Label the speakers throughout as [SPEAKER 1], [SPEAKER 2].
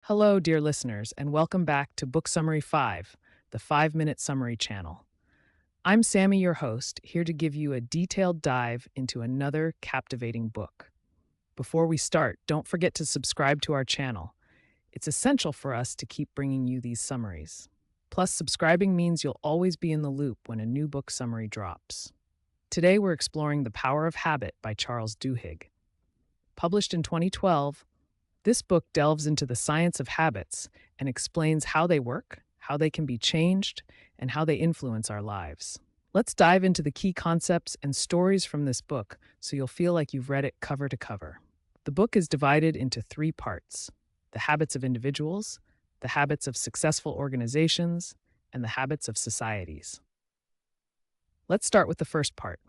[SPEAKER 1] Hello, dear listeners, and welcome back to Book Summary 5, the 5 Minute Summary channel. I'm Sammy, your host, here to give you a detailed dive into another captivating book. Before we start, don't forget to subscribe to our channel. It's essential for us to keep bringing you these summaries. Plus, subscribing means you'll always be in the loop when a new book summary drops. Today, we're exploring The Power of Habit by Charles Duhigg. Published in 2012, this book delves into the science of habits and explains how they work, how they can be changed, and how they influence our lives. Let's dive into the key concepts and stories from this book so you'll feel like you've read it cover to cover. The book is divided into 3 parts: the habits of individuals, the habits of successful organizations, and the habits of societies. Let's start with the first part.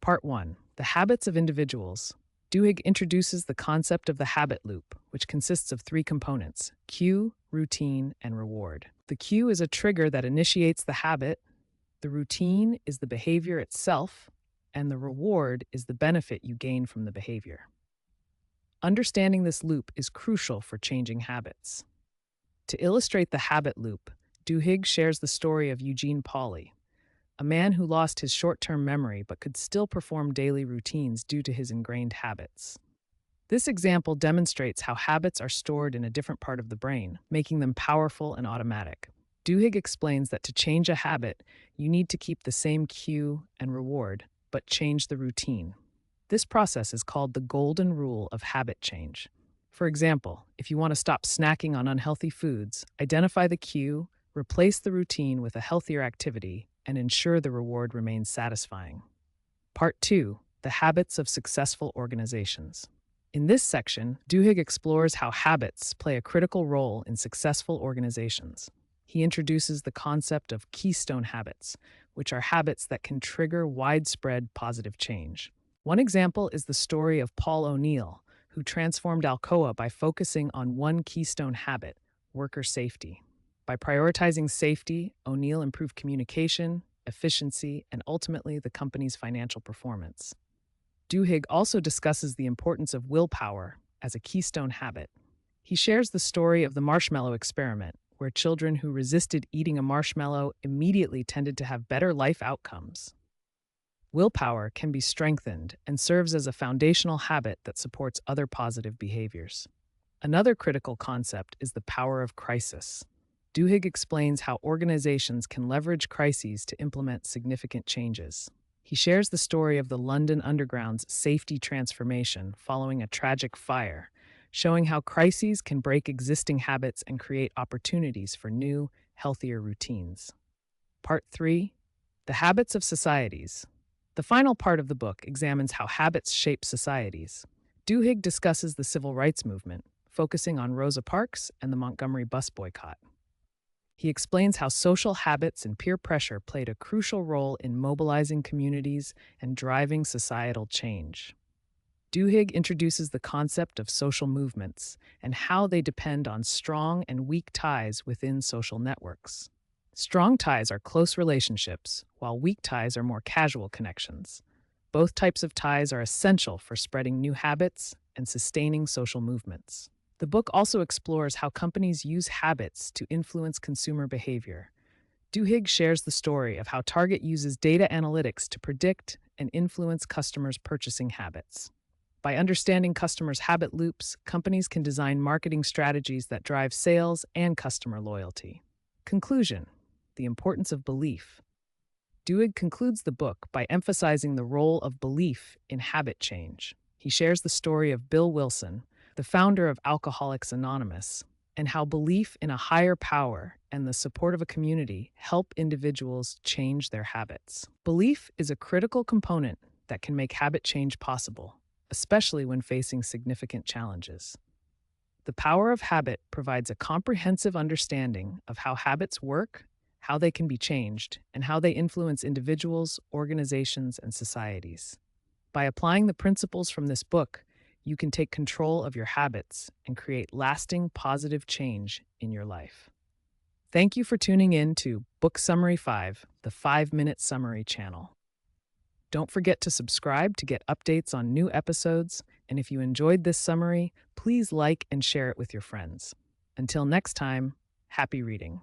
[SPEAKER 1] Part 1: The habits of individuals. Duhigg introduces the concept of the habit loop, which consists of 3 components: cue, routine, and reward. The cue is a trigger that initiates the habit, the routine is the behavior itself, and the reward is the benefit you gain from the behavior. Understanding this loop is crucial for changing habits. To illustrate the habit loop, Duhigg shares the story of Eugene Pauly, a man who lost his short-term memory but could still perform daily routines due to his ingrained habits. This example demonstrates how habits are stored in a different part of the brain, making them powerful and automatic. Duhigg explains that to change a habit, you need to keep the same cue and reward, but change the routine. This process is called the golden rule of habit change. For example, if you want to stop snacking on unhealthy foods, identify the cue, replace the routine with a healthier activity, and ensure the reward remains satisfying. Part 2: The Habits of Successful Organizations. In this section, Duhigg explores how habits play a critical role in successful organizations. He introduces the concept of Keystone Habits, which are habits that can trigger widespread positive change. One example is the story of Paul O'Neill, who transformed Alcoa by focusing on one keystone habit: worker safety. By prioritizing safety, O'Neill improved communication, efficiency, and ultimately the company's financial performance. Duhigg also discusses the importance of willpower as a keystone habit. He shares the story of the marshmallow experiment, where children who resisted eating a marshmallow immediately tended to have better life outcomes. Willpower can be strengthened and serves as a foundational habit that supports other positive behaviors. Another critical concept is the power of crisis. Duhigg explains how organizations can leverage crises to implement significant changes. He shares the story of the London Underground's safety transformation following a tragic fire, showing how crises can break existing habits and create opportunities for new, healthier routines. Part 3: The Habits of Societies. The final part of the book examines how habits shape societies. Duhigg discusses the civil rights movement, focusing on Rosa Parks and the Montgomery bus boycott. He explains how social habits and peer pressure played a crucial role in mobilizing communities and driving societal change. Duhigg introduces the concept of social movements and how they depend on strong and weak ties within social networks. Strong ties are close relationships, while weak ties are more casual connections. Both types of ties are essential for spreading new habits and sustaining social movements. The book also explores how companies use habits to influence consumer behavior. Duhigg shares the story of how Target uses data analytics to predict and influence customers' purchasing habits. By understanding customers' habit loops, companies can design marketing strategies that drive sales and customer loyalty. Conclusion: the importance of belief. Duhigg concludes the book by emphasizing the role of belief in habit change. He shares the story of Bill Wilson, the founder of Alcoholics Anonymous, and how belief in a higher power and the support of a community help individuals change their habits. Belief is a critical component that can make habit change possible, especially when facing significant challenges. The Power of Habit provides a comprehensive understanding of how habits work, how they can be changed, and how they influence individuals, organizations, and societies. By applying the principles from this book, you can take control of your habits and create lasting positive change in your life. Thank you for tuning in to Book Summary 5, the 5-Minute Summary channel. Don't forget to subscribe to get updates on new episodes, and if you enjoyed this summary, please like and share it with your friends. Until next time, happy reading.